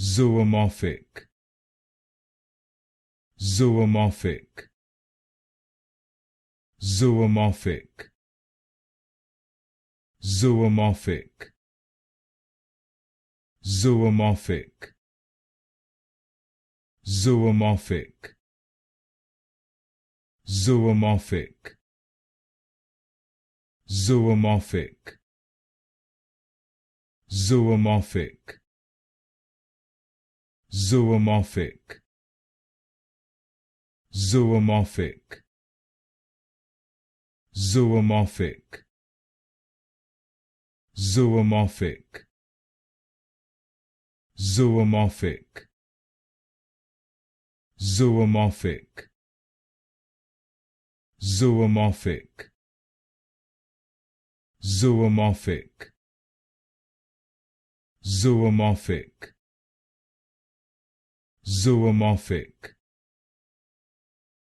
Zoomorphic, zoomorphic, zoomorphic, zoomorphic, zoomorphic, zoomorphic, zoomorphic, zoomorphic, zoomorphic, zoomorphic, zoomorphic, zoomorphic, zoomorphic, zoomorphic, zoomorphic, zoomorphic, zoomorphic, zoomorphic, zoomorphic,